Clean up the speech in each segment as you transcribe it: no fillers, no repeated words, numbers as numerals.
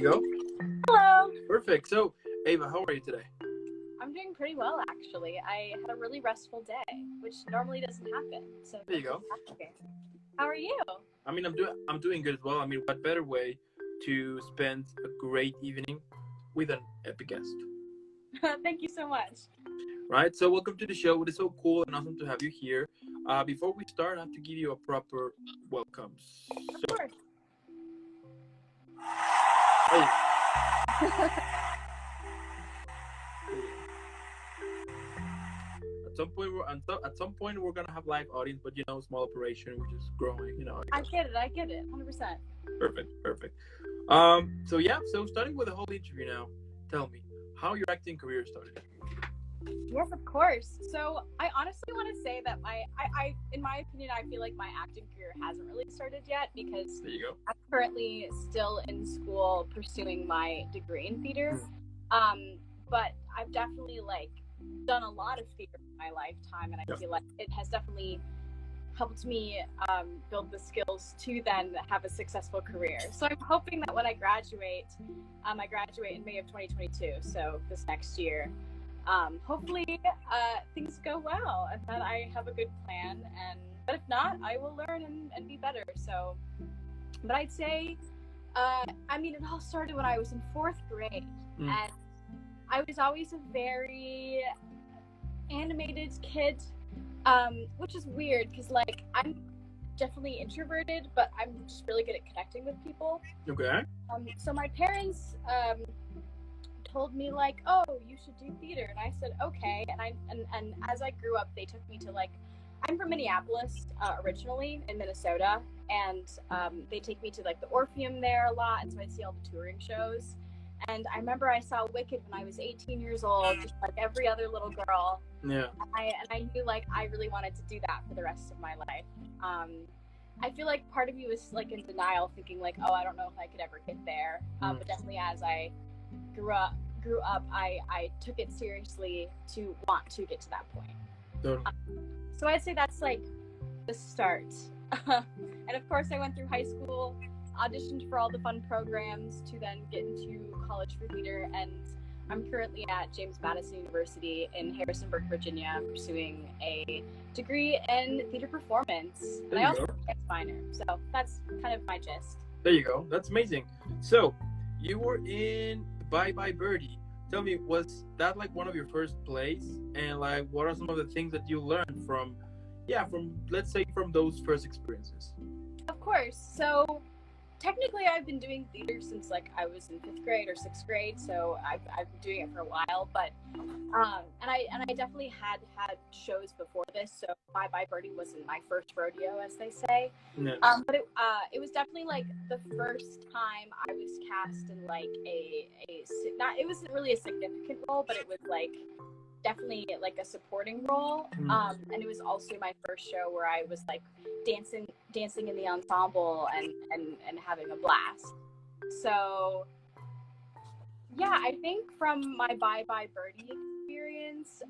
go. Hello. Perfect. So, Ava, how are you today? I'm doing pretty well, actually. I had a really restful day, which normally doesn't happen. So There you go. How are you? I mean, I'm doing good as well. I mean, what better way to spend a great evening with an epic guest, Thank you so much. right? So, welcome to the show. It is so cool and awesome to have you here. Before we start, I have to give you a proper welcome. Of So, course. hey, at some point we're gonna have live audience, but small operation, we're just growing. I get it. 100%. Perfect. So starting with the whole interview now, tell me how your acting career started. Yes, of course. So I honestly want to say that in my opinion, I feel like my acting career hasn't really started yet because There you go. I'm currently still in school pursuing my degree in theater. But I've definitely done a lot of theater in my lifetime, and I feel like it has definitely helped me build the skills to then have a successful career. So I'm hoping that when I graduate in May of 2022, so this next year, hopefully things go well and that I have a good plan. But if not, I will learn and be better. So, but I'd say, it all started when I was in 4th grade, and I was always a very animated kid, which is weird because I'm definitely introverted, but I'm just really good at connecting with people. Okay. So my parents told me oh, you should do theater, and I said okay. And as I grew up, they took me to I'm from Minneapolis originally, in Minnesota, and they take me to the Orpheum there a lot, and so I'd see all the touring shows. And I remember I saw Wicked when I was 18 years old, just like every other little girl. Yeah. And I knew I really wanted to do that for the rest of my life. I feel like part of me was in denial, thinking oh, I don't know if I could ever get there. But definitely as I grew up, I took it seriously to want to get to that point. Totally. So I'd say that's the start. And of course I went through high school, auditioned for all the fun programs to then get into college for theater, and I'm currently at James Madison University in Harrisonburg, Virginia, pursuing a degree in theater performance. And I also have a dance minor, so that's kind of my gist. There you go. That's amazing. So you were in Bye Bye Birdie. Tell me, was that one of your first plays? And what are some of the things that you learned from let's say from those first experiences? Of course. So technically I've been doing theater since I was in 5th grade or 6th grade, so I've been doing it for a while, but and I definitely had shows before this, so Bye Bye Birdie wasn't my first rodeo, as they say. No. But it was definitely the first time I was cast in it wasn't really a significant role, but it was definitely a supporting role. And it was also my first show where I was dancing in the ensemble and having a blast. So yeah, I think from my Bye Bye Birdie experience,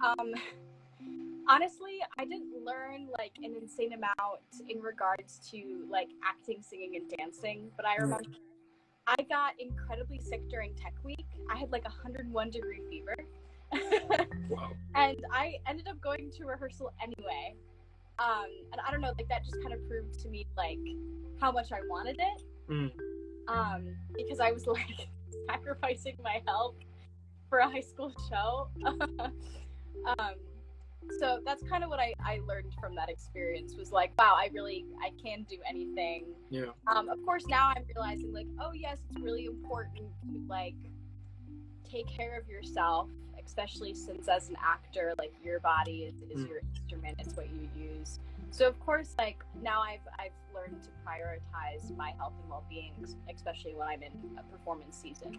honestly, I didn't learn an insane amount in regards to acting, singing, and dancing, but I remember I got incredibly sick during tech week. I had 101-degree fever. Wow. And I ended up going to rehearsal anyway. And I don't know, that just kind of proved to me how much I wanted it. Because I was sacrificing my health for a high school show. So that's kind of what I learned from that experience, was wow, I can do anything. Yeah. Of course now I'm realizing oh yes, it's really important to take care of yourself, especially since as an actor, your body is your instrument, it's what you use. So of course now I've learned to prioritize my health and well-being, especially when I'm in a performance season.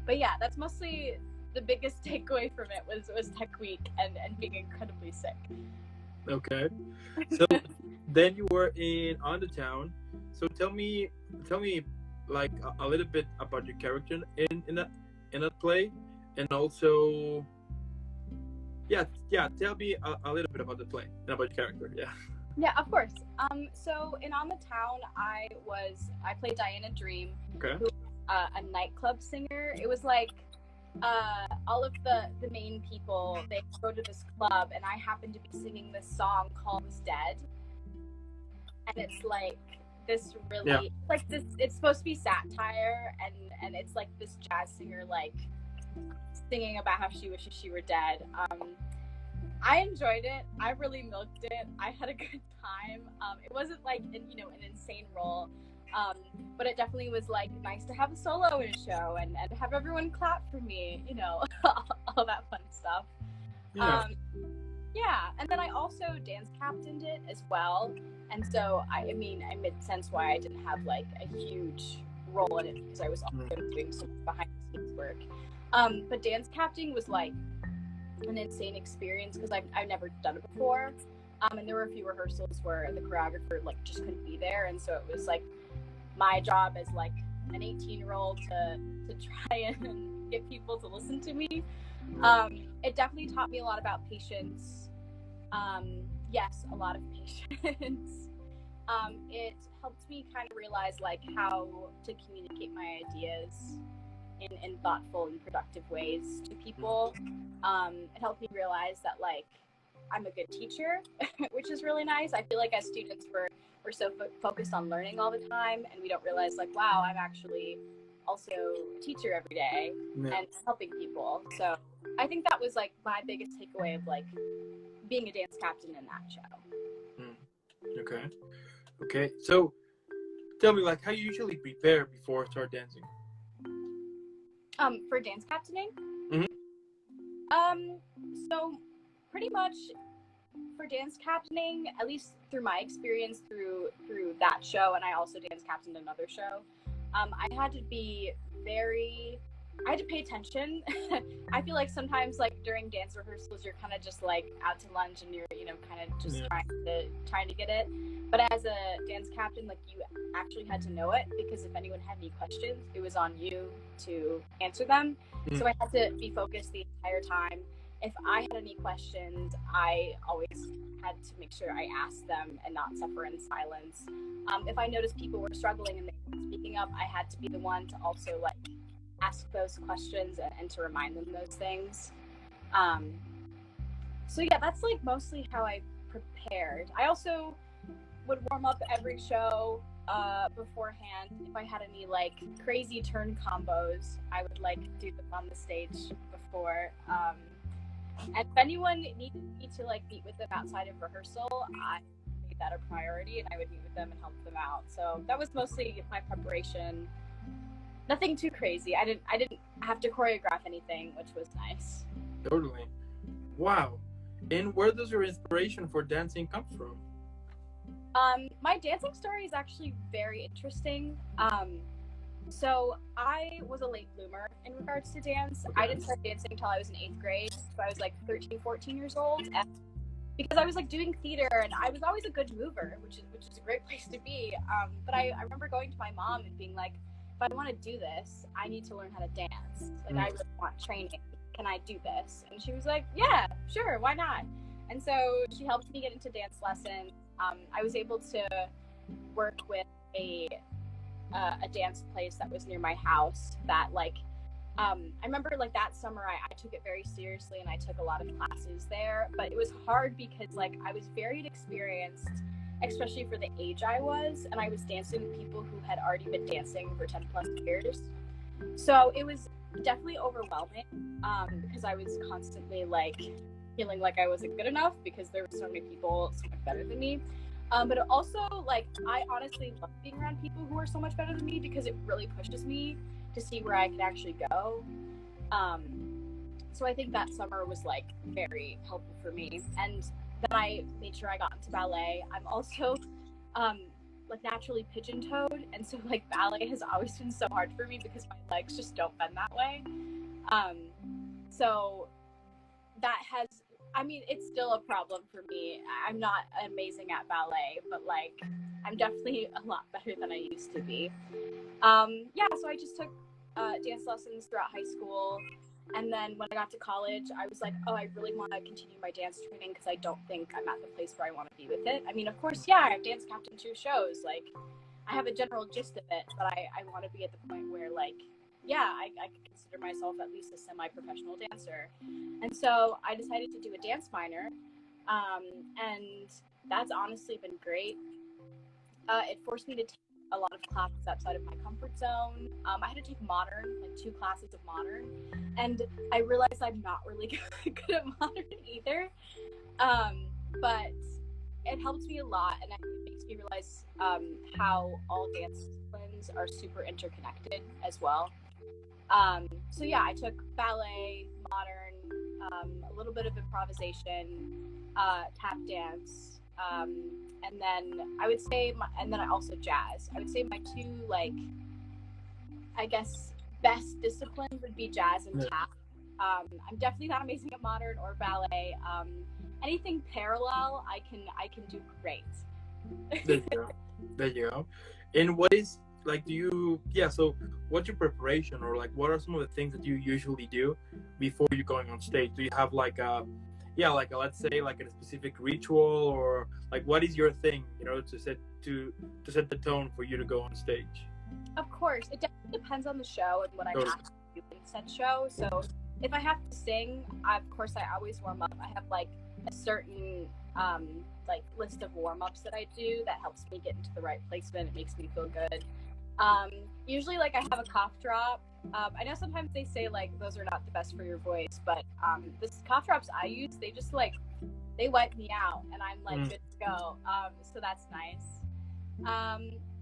But yeah, that's mostly the biggest takeaway from it was tech week and being incredibly sick. Okay. So then you were on the town. So tell me a little bit about your character in that play, and also tell me a little bit about the play and about your character. Yeah, of course. So in On the Town, I played Diana Dream, okay, who a nightclub singer. It was like all of the main people, they go to this club, and I happened to be singing this song called Dead. And it's like this really like this, it's supposed to be satire, and it's like this jazz singer like singing about how she wishes she were dead. I enjoyed it. I really milked it. I had a good time. It wasn't like an insane role, but it definitely was like nice to have a solo in a show and have everyone clap for me, all that fun stuff. Yeah, and then I also dance captained it as well, and so it made sense why I didn't have like a huge role in it, because I was also doing some behind the scenes work. But dance captaining was like an insane experience because I've never done it before, and there were a few rehearsals where the choreographer like just couldn't be there, and so it was like my job as like an 18-year-old to try and get people to listen to me. It definitely taught me a lot about patience. Yes, a lot of patience. It helped me kind of realize like how to communicate my ideas in thoughtful and productive ways to people. It helped me realize that like I'm a good teacher, which is really nice. I feel like as students we're so focused on learning all the time, and we don't realize like, wow, I'm actually also a teacher every day and helping people. So I think that was like my biggest takeaway of like being a dance captain in that show. Okay. So tell me, like, how you usually prepare before start dancing? For dance captaining? Mm-hmm. So pretty much for dance captaining, at least through my experience through that show, and I also dance captained another show, I had to pay attention. I feel like sometimes like during dance rehearsals you're kind of just like out to lunch and you're kind of just trying to get it, but as a dance captain, like you actually had to know it, because if anyone had any questions, it was on you to answer them. So I had to be focused the entire time. If I had any questions, I always had to make sure I asked them and not suffer in silence. If I noticed people were struggling and they weren't speaking up, I had to be the one to also like ask those questions and to remind them those things. So yeah, that's like mostly how I prepared. I also would warm up every show beforehand. If I had any like crazy turn combos, I would like do them on the stage before. And if anyone needed me to like meet with them outside of rehearsal, I made that a priority, and I would meet with them and help them out. So that was mostly my preparation. Nothing too crazy. I didn't have to choreograph anything, which was nice. Totally. Wow. And where does your inspiration for dancing come from? My dancing story is actually very interesting. So I was a late bloomer in regards to dance. Okay. I didn't start dancing until I was in 8th grade. So I was like 13, 14 years old. And because I was like doing theater, and I was always a good mover, which is a great place to be. But I remember going to my mom and being like, if I want to do this, I need to learn how to dance. Like I really want training. Can I do this? And she was like, yeah, sure, why not? And so she helped me get into dance lessons. I was able to work with a dance place that was near my house that like I remember like that summer I took it very seriously, and I took a lot of classes there, but it was hard because like I was very inexperienced, especially for the age I was, and I was dancing with people who had already been dancing for 10 plus years. So it was definitely overwhelming because I was constantly like feeling like I wasn't good enough because there were so many people so much better than me. But also, like, I honestly love being around people who are so much better than me because it really pushes me to see where I can actually go. So I think that summer was, like, very helpful for me. And then I made sure I got into ballet. I'm also, like, naturally pigeon-toed. And so, like, ballet has always been so hard for me because my legs just don't bend that way. So that has... I mean, it's still a problem for me. I'm not amazing at ballet, but like, I'm definitely a lot better than I used to be. Yeah, so I just took dance lessons throughout high school. And then when I got to college, I was like, oh, I really want to continue my dance training because I don't think I'm at the place where I want to be with it. I mean, of course, yeah, I've dance captained 2 shows. Like, I have a general gist of it, but I want to be at the point where, like, yeah, I could consider myself at least a semi-professional dancer. And so I decided to do a dance minor, and that's honestly been great. It forced me to take a lot of classes outside of my comfort zone. I had to take modern, like 2 classes of modern, and I realized I'm not really good at modern either. But it helps me a lot, and it makes me realize how all dance disciplines are super interconnected as well. So yeah, I took ballet, modern, a little bit of improvisation, tap dance, and then I would say, and then I also jazz. I would say my 2, like, I guess, best disciplines would be jazz and tap. I'm definitely not amazing at modern or ballet. Anything parallel, I can do great. There you go. There you go. And what is, like, so what's your preparation, or like what are some of the things that you usually do before you're going on stage? Do you have like let's say like a specific ritual, or like what is your thing in order to set the tone for you to go on stage? Of course, it definitely depends on the show and what I have to do in said show. So if I have to sing, of course I always warm up. I have like a certain like list of warm-ups that I do that helps me get into the right placement. It makes me feel good. Usually, like, I have a cough drop. I know sometimes they say like those are not the best for your voice, but the cough drops I use, they just like they wipe me out, and I'm like good to go. So that's nice.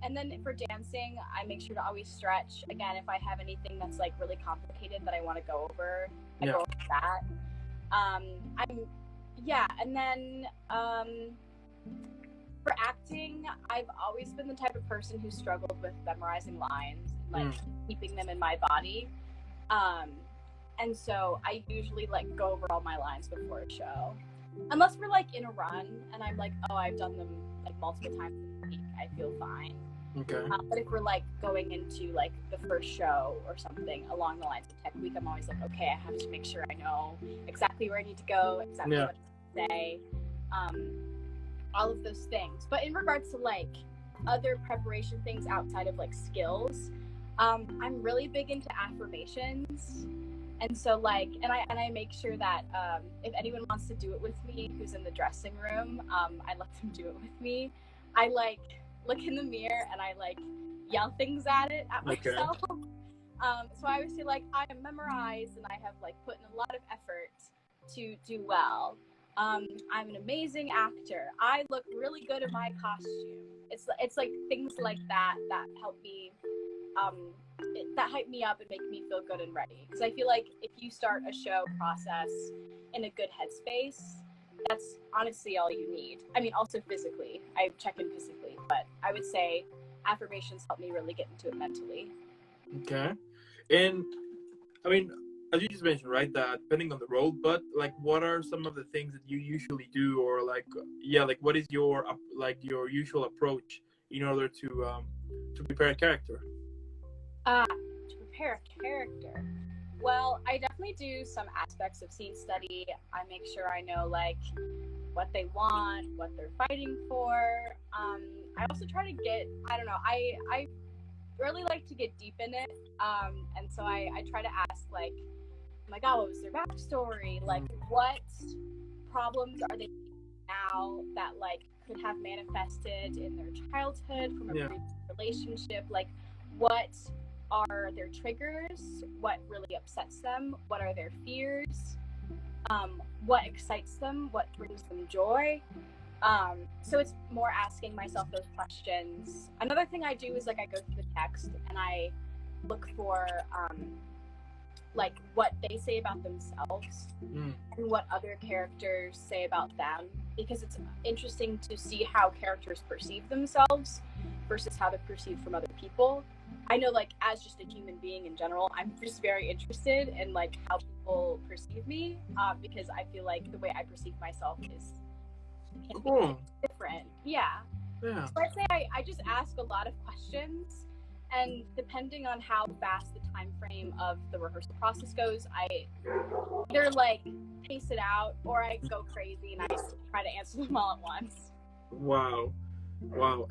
And then for dancing, I make sure to always stretch. Again, if I have anything that's like really complicated that I want to go over, I go over that. And then for acting, I've always been the type of person who struggled with memorizing lines, like keeping them in my body. And so I usually like go over all my lines before a show, unless we're like in a run and I'm like, oh, I've done them like multiple times a week, I feel fine. Okay. But if we're like going into like the first show or something along the lines of Tech Week, I'm always like, okay, I have to make sure I know exactly where I need to go, exactly what to say, all of those things. But in regards to like other preparation things outside of like skills, I'm really big into affirmations. And so like, and I make sure that if anyone wants to do it with me who's in the dressing room, I let them do it with me. I like look in the mirror and I like yell things at myself. So I always say like, I am memorized and I have like put in a lot of effort to do well. I'm an amazing actor. I look really good in my costume. It's like things like that help me, that hype me up and make me feel good and ready. Because I feel like if you start a show process in a good headspace, that's honestly all you need. I mean, also physically. I check in physically, but I would say affirmations help me really get into it mentally. Okay. And I mean, as you just mentioned, right, that depending on the role, but like what are some of the things that you usually do, or like what is your usual approach in order to prepare a character? To prepare a character, well, I definitely do some aspects of scene study. I make sure I know like what they want, what they're fighting for. I also try to get, I don't know, I really like to get deep in it, and so I try to ask like, oh my god, what was their backstory? Like, what problems are they now that like could have manifested in their childhood from a previous relationship? Like, what are their triggers? What really upsets them? What are their fears? What excites them? What brings them joy? So it's more asking myself those questions. Another thing I do is like I go through the text and I look for like what they say about themselves and what other characters say about them, because it's interesting to see how characters perceive themselves versus how they're perceived from other people. I know like as just a human being in general, I'm just very interested in like how people perceive me, because I feel like the way I perceive myself is different. Yeah. So I'd say I just ask a lot of questions, and depending on how fast the time frame of the rehearsal process goes, I either like pace it out or I go crazy and I try to answer them all at once. Wow.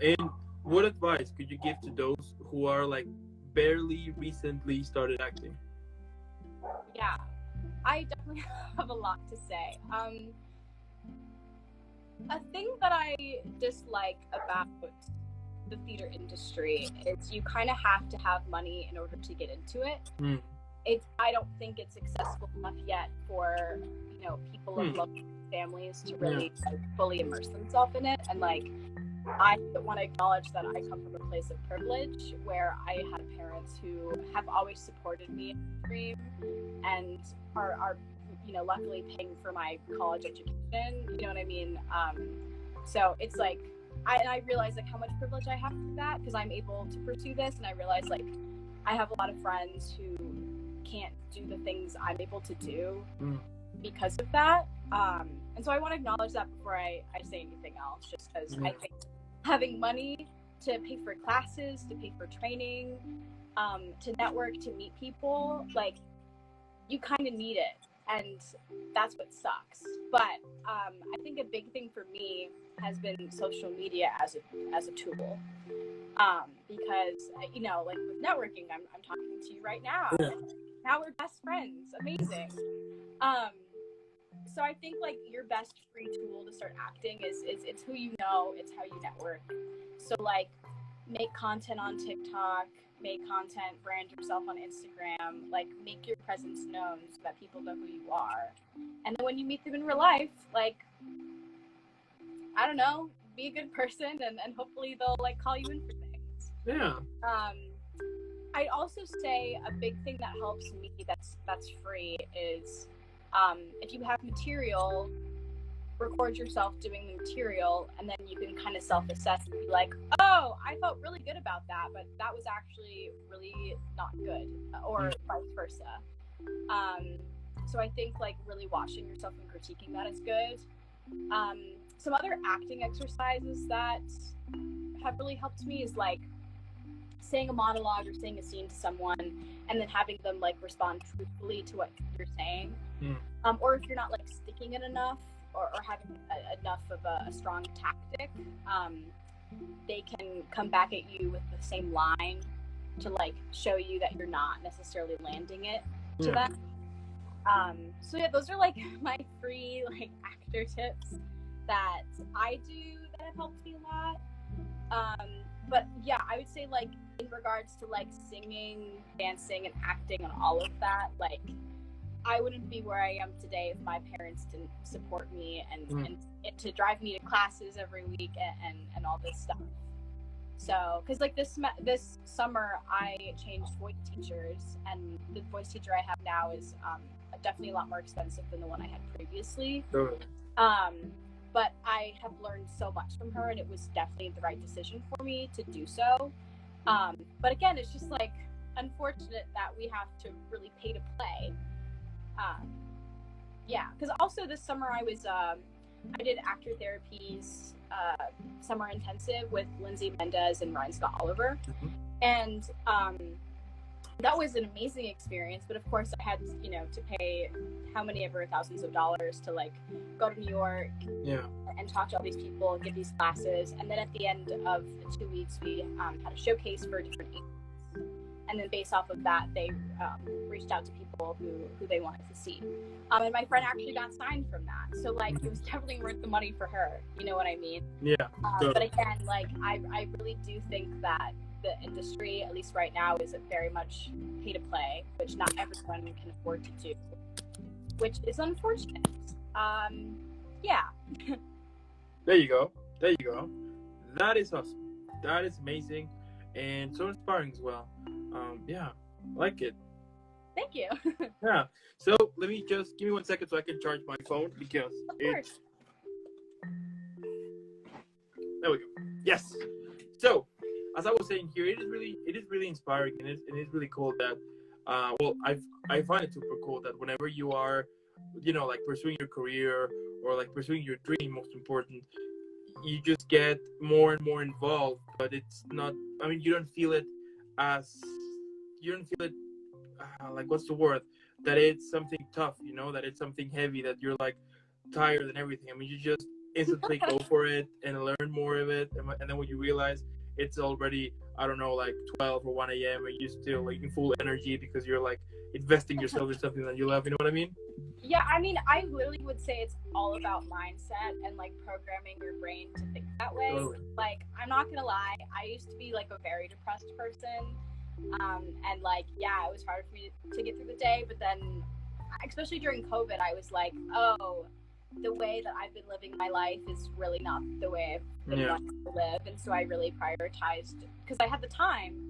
And what advice could you give to those who are like barely recently started acting? Yeah, I definitely have a lot to say. A thing that I dislike about the theater industry is you kind of have to have money in order to get into it. I don't think it's accessible enough yet for people of low families to really like, fully immerse themselves in it. And like, I want to acknowledge that I come from a place of privilege where I had parents who have always supported me in my dream and are luckily paying for my college education. You know what I mean? So it's like, I realize like how much privilege I have with that because I'm able to pursue this, and I realize like I have a lot of friends who can't do the things I'm able to do because of that. And so I want to acknowledge that before I say anything else, just because I think having money to pay for classes, to pay for training, to network, to meet people, like you kind of need it. And that's what sucks. But I think a big thing for me has been social media as a tool. Because like with networking, I'm talking to you right now. Yeah. Now we're best friends. Amazing. So I think like your best free tool to start acting is it's who you know, it's how you network. So like make content on TikTok, make content, brand yourself on Instagram, like make your presence known so that people know who you are. And then when you meet them in real life, like, I don't know, be a good person and hopefully they'll like call you in for things. Yeah. I'd also say a big thing that helps me that's free is if you have material, record yourself doing the material, and then you can kind of self-assess and be like, oh, I felt really good about that, but that was actually really not good, or vice versa. So I think like really watching yourself and critiquing that is good. Some other acting exercises that have really helped me is like saying a monologue or saying a scene to someone and then having them like respond truthfully to what you're saying. Or if you're not like sticking it enough or having enough of a strong tactic, they can come back at you with the same line to like show you that you're not necessarily landing it to them. So yeah, those are like my free like actor tips that I do that have helped me a lot. But yeah, I would say like in regards to like singing, dancing, and acting and all of that, like I wouldn't be where I am today if my parents didn't support me and to drive me to classes every week and all this stuff. So, because like this summer I changed voice teachers, and the voice teacher I have now is definitely a lot more expensive than the one I had previously. But I have learned so much from her, and it was definitely the right decision for me to do so. But again, it's just like unfortunate that we have to really pay to play. Yeah, because also this summer I did actor therapy's summer intensive with Lindsay Mendez and Ryan Scott Oliver, and that was an amazing experience. But of course, I had to pay how many ever thousands of dollars to like go to New York, and talk to all these people, give these classes, and then at the end of the 2 weeks, we had a showcase for different agents. And then based off of that, they reached out to people who they wanted to see. And my friend actually got signed from that. So, like, it was definitely worth the money for her. You know what I mean? Yeah. But again, like, I really do think that the industry, at least right now, is very much pay to play, which not everyone can afford to do, which is unfortunate. Yeah. There you go. That is awesome. That is amazing. And so inspiring as well. Yeah, like it. Thank you. Yeah. So let me just give me 1 second so I can charge my phone because it's. There we go. Yes. So as I was saying here, it is really inspiring, and it is really cool that. Well, I find it super cool that whenever you are, like pursuing your career or like pursuing your dream, most important, you just get more and more involved, but it's not. I mean, you don't feel it like, what's the word, that it's something tough, that it's something heavy, that you're like tired and everything. I mean, you just instantly go for it and learn more of it, and then when you realize it's already, I don't know, like 12 or 1 a.m. and you're still like in full energy because you're like investing yourself in something that you love. You know what I mean? Yeah, I mean, I literally would say it's all about mindset and like programming your brain to think that way. Totally. Like, I'm not gonna lie, I used to be like a very depressed person, and like, yeah, it was hard for me to get through the day. But then, especially during COVID, I was like, oh, the way that I've been living my life is really not the way I've been wanting to live, and so I really prioritized because I had the time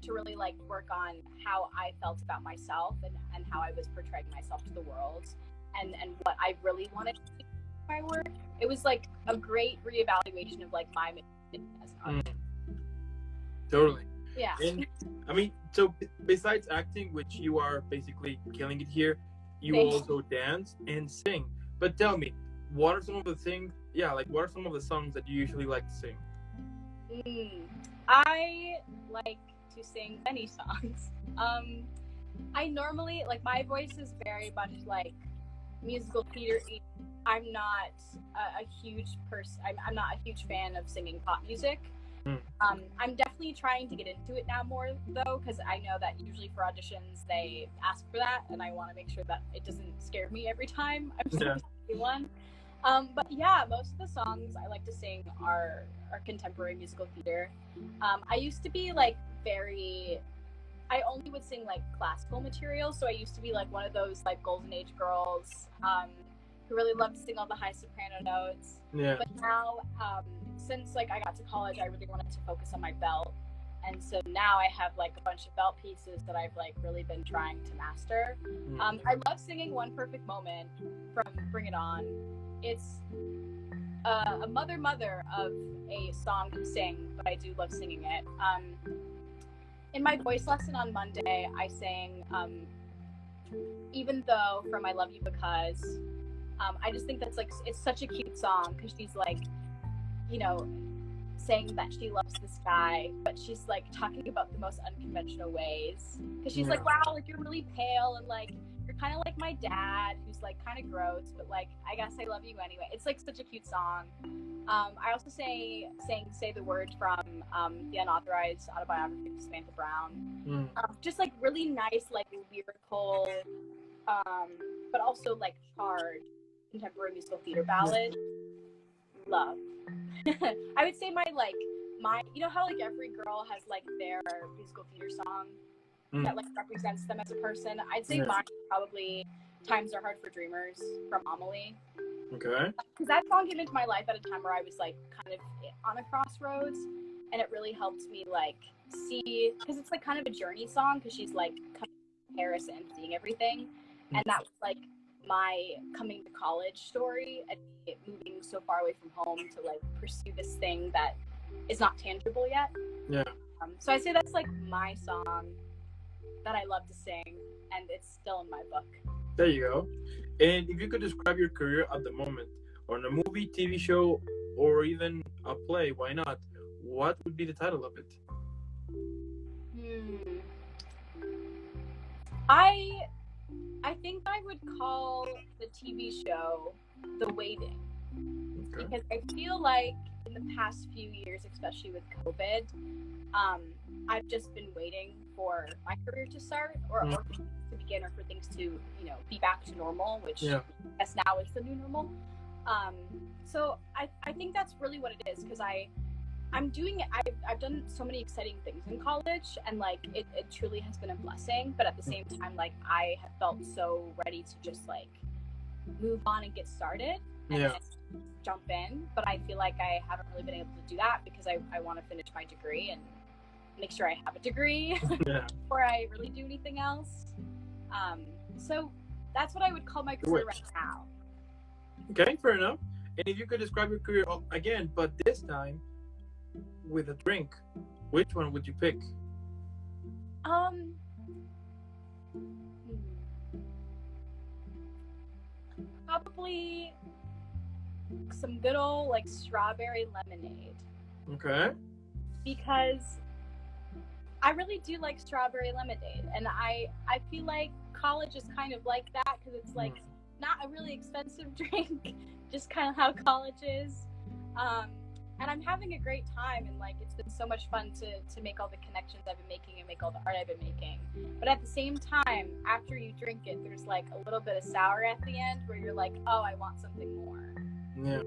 to really like work on how I felt about myself and how I was portraying myself to the world and what I really wanted to do with my work. It was like a great reevaluation of like my mission as an artist. Totally. Yeah. And I mean, so besides acting, which you are basically killing it here, you Thanks. also dance and sing. But tell me, what are some of the things? Yeah, like what are some of the songs that you usually like to sing? I like to sing many songs. I normally like my voice is very much like musical theater. I'm not a huge person. I'm not a huge fan of singing pop music. I'm definitely trying to get into it now more though, because I know that usually for auditions they ask for that, and I want to make sure that it doesn't scare me every time I'm singing one. But yeah, most of the songs I like to sing are contemporary musical theater. I used to be like I only would sing like classical material, so I used to be like one of those like golden age girls who really loved to sing all the high soprano notes. Yeah. But now, since like I got to college, I really wanted to focus on my belt, and so now I have like a bunch of belt pieces that I've like really been trying to master. I love singing One Perfect Moment from Bring It On. It's a mother of a song to sing, but I do love singing it. In my voice lesson on Monday, I sang Even Though from I Love You Because. I just think that's like, it's such a cute song because she's like, you know, saying that she loves this guy, but she's like talking about the most unconventional ways. Because she's like, wow, like you're really pale and like you're kind of like my dad, who's like kind of gross, but like I guess I love you anyway. It's like such a cute song. I also sang Say the Word from the unauthorized autobiography of Samantha Brown. Just like really nice, like lyrical, but also like charged contemporary musical theater ballad. Love. I would say my you know how like every girl has like their musical theater song that like represents them as a person. I'd say mine probably Times Are Hard for Dreamers from Amelie. Okay. Because that song came into my life at a time where I was like kind of on a crossroads, and it really helped me like see, because it's like kind of a journey song because she's like coming to Paris and seeing everything, and that was like my coming to college story and me moving so far away from home to like pursue this thing that is not tangible yet. Yeah. So I say that's like my song that I love to sing, and it's still in my book. There you go. And if you could describe your career at the moment on a movie, TV show, or even a play, why not? What would be the title of it? I think I would call the TV show The Waiting. Okay. Because I feel like in the past few years, especially with COVID, I've just been waiting for my career to start or for things to begin or for things to, you know, be back to normal, which I guess now is the new normal. So I think that's really what it is, because I'm doing it. I've done so many exciting things in college, and like it truly has been a blessing. But at the same time, like I have felt so ready to just like move on and get started and jump in. But I feel like I haven't really been able to do that because I want to finish my degree and make sure I have a degree before I really do anything else. So that's what I would call my career right now. Okay, fair enough. And if you could describe your career again, but this time with a drink, which one would you pick? Probably some good old like strawberry lemonade. Okay. Because I really do like strawberry lemonade, and I feel like college is kind of like that because it's like not a really expensive drink, just kind of how college is. and I'm having a great time, and like it's been so much fun to make all the connections I've been making and make all the art I've been making. But at the same time, after you drink it, there's like a little bit of sour at the end where you're like, oh, I want something more. Yeah.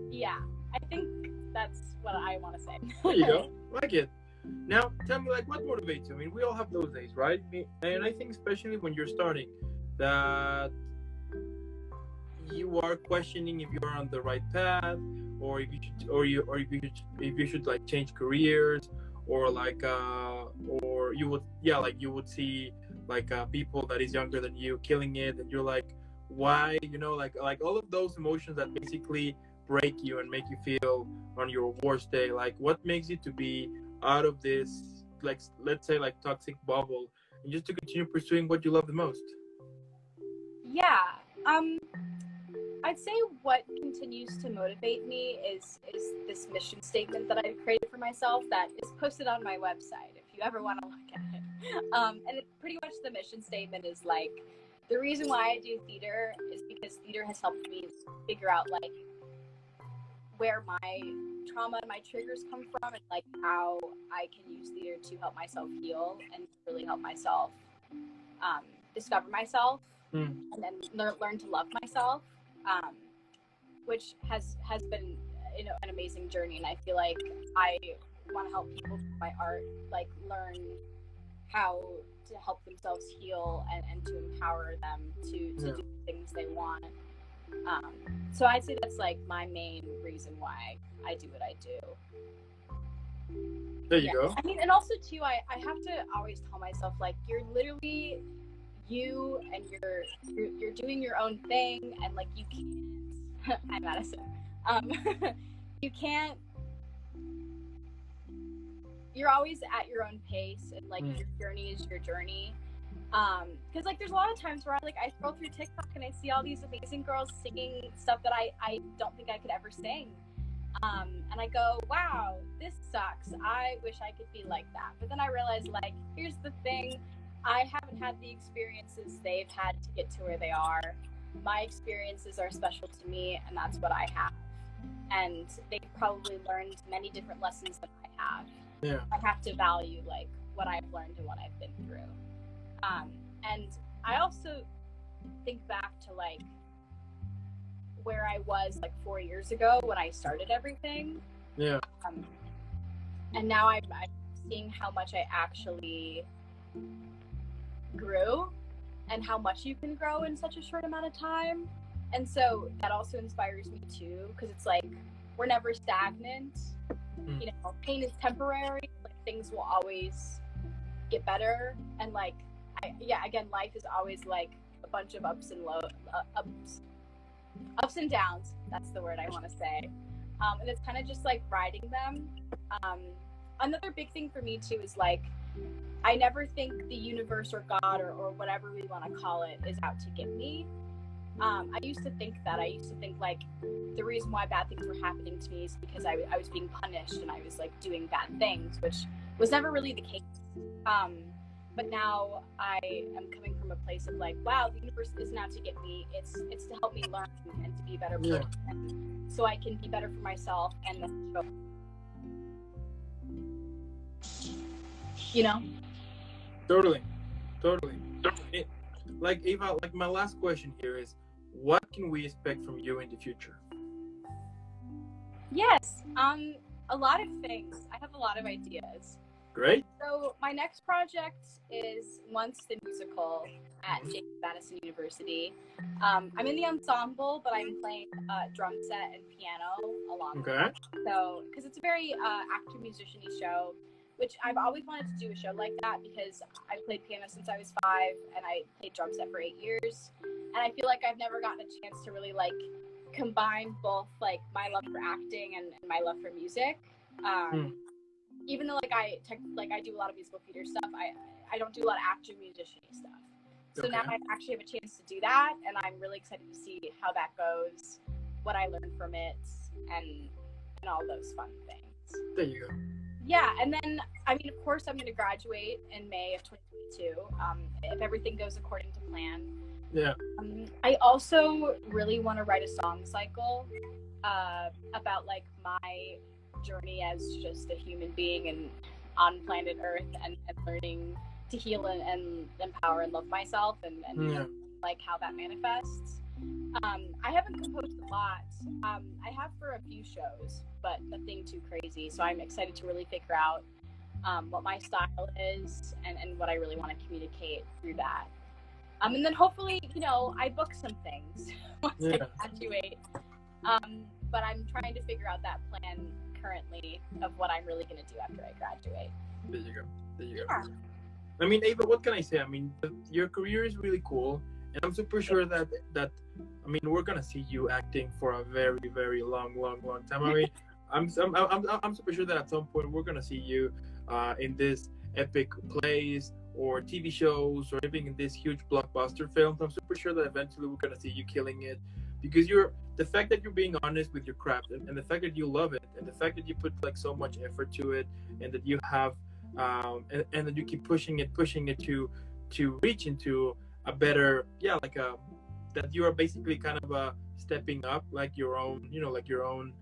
Yeah, I think that's what I want to say. There you go. Like it. Now, tell me, like, what motivates you? I mean, we all have those days, right? And I think especially when you're starting, that you are questioning if you're on the right path, or if you should, if you should like change careers, or like, or you would, yeah, like you would see like people that is younger than you killing it, and you're like, why, you know, like all of those emotions that basically break you and make you feel on your worst day. Like, what makes you to be out of this, like, let's say, like toxic bubble, and just to continue pursuing what you love the most? Yeah. I'd say what continues to motivate me is this mission statement that I've created for myself that is posted on my website if you ever want to look at it. And it, pretty much the mission statement is like, the reason why I do theater is because theater has helped me figure out like where my trauma and my triggers come from, and like how I can use theater to help myself heal and really help myself discover myself and then learn to love myself. Which has been, you know, an amazing journey, and I feel like I want to help people through my art like learn how to help themselves heal and to empower them to do the things they want. So I'd say that's like my main reason why I do what I do. There you go. I mean, and also too, I have to always tell myself like, you're literally you, and you're doing your own thing, and like you can't. Hi, Madison. You can't. You're always at your own pace, and like your journey is your journey. Because like there's a lot of times where I scroll through TikTok and I see all these amazing girls singing stuff that I don't think I could ever sing. And I go, wow, this sucks. I wish I could be like that. But then I realize, like, here's the thing. I haven't had the experiences they've had to get to where they are. My experiences are special to me, and that's what I have. And they've probably learned many different lessons than I have. Yeah. I have to value, like, what I've learned and what I've been through. And I also think back to, like, where I was, like, 4 years ago when I started everything. Yeah. And now I'm seeing how much I actually grew and how much you can grow in such a short amount of time. And so that also inspires me too, because it's like we're never stagnant. You know, pain is temporary. Like, things will always get better, and like again, life is always like a bunch of ups and downs. That's the word I want to say. And it's kind of just like riding them. Another big thing for me too is like, I never think the universe or God or whatever we want to call it is out to get me. I used to think that. I used to think like the reason why bad things were happening to me is because I was being punished and I was like doing bad things, which was never really the case. But now I am coming from a place of like, wow, the universe isn't out to get me. It's to help me learn and to be a better person, so I can be better for myself and then show. You know? Totally. Like, Ava, like, my last question here is, what can we expect from you in the future? Yes, a lot of things. I have a lot of ideas. Great. So my next project is Once the Musical at James Madison University. I'm in the ensemble, but I'm playing drum set and piano along with it. So, because it's a very actor-musician-y show, which I've always wanted to do a show like that, because I played piano since I was 5 and I played drum set for 8 years. And I feel like I've never gotten a chance to really like combine both like my love for acting and my love for music. Even though like I do a lot of musical theater stuff, I don't do a lot of actor-musician-y stuff. So now I actually have a chance to do that, and I'm really excited to see how that goes, what I learned from it, and all those fun things. There you go. Yeah, and then, I mean, of course, I'm going to graduate in May of 2022, if everything goes according to plan. Yeah. I also really want to write a song cycle. about like my journey as just a human being and on planet Earth, and learning to heal and empower and love myself, and like how that manifests. I haven't composed a lot. I have for a few shows, but nothing too crazy. So I'm excited to really figure out what my style is, and what I really want to communicate through that. And then hopefully, I book some things once I graduate. But I'm trying to figure out that plan currently of what I'm really going to do after I graduate. There you go. Yeah. I mean, Ava, what can I say? I mean, your career is really cool, and I'm super sure that I mean, we're gonna see you acting for a very, very long time. I mean, I'm super sure that at some point we're gonna see you in this epic plays or TV shows or even in these huge blockbuster films. I'm super sure that eventually we're gonna see you killing it, because the fact that you're being honest with your craft, and the fact that you love it, and the fact that you put like so much effort to it, and that you have and that you keep pushing it to reach into a better, that you are basically kind of stepping up like your own, like your own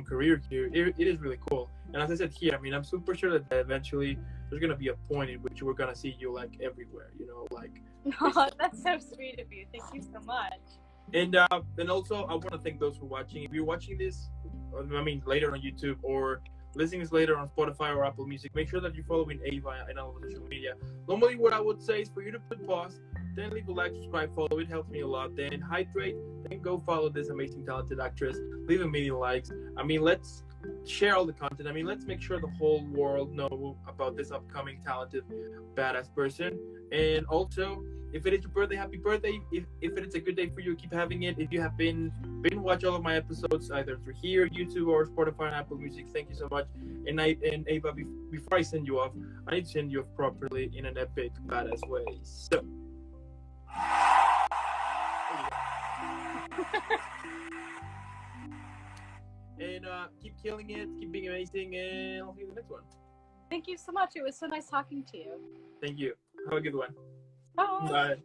career here. It is really cool. And as I said here, I mean, I'm super sure that eventually there's gonna be a point in which we're gonna see you like everywhere, like. Oh, that's so sweet of you. Thank you so much. And also I want to thank those for watching. If you're watching this, I mean, later on YouTube or listening this later on Spotify or Apple Music, make sure that you're following Ava and all of social media. Normally, what I would say is for you to put pause, then leave a like, subscribe, follow. It helps me a lot. Then hydrate, then go follow this amazing, talented actress. Leave a million likes. I mean, let's share all the content. I mean, let's make sure the whole world know about this upcoming, talented, badass person. And also, if it is your birthday, happy birthday. If it is a good day for you, keep having it. If you have been watch all of my episodes either through here, YouTube, or Spotify and Apple Music, thank you so much. And Ava, before I send you off, I need to send you off properly in an epic, badass way. So. And keep killing it, keep being amazing, and I'll see you in the next one. Thank you so much. It was so nice talking to you. Thank you. Have a good one. Bye. Bye.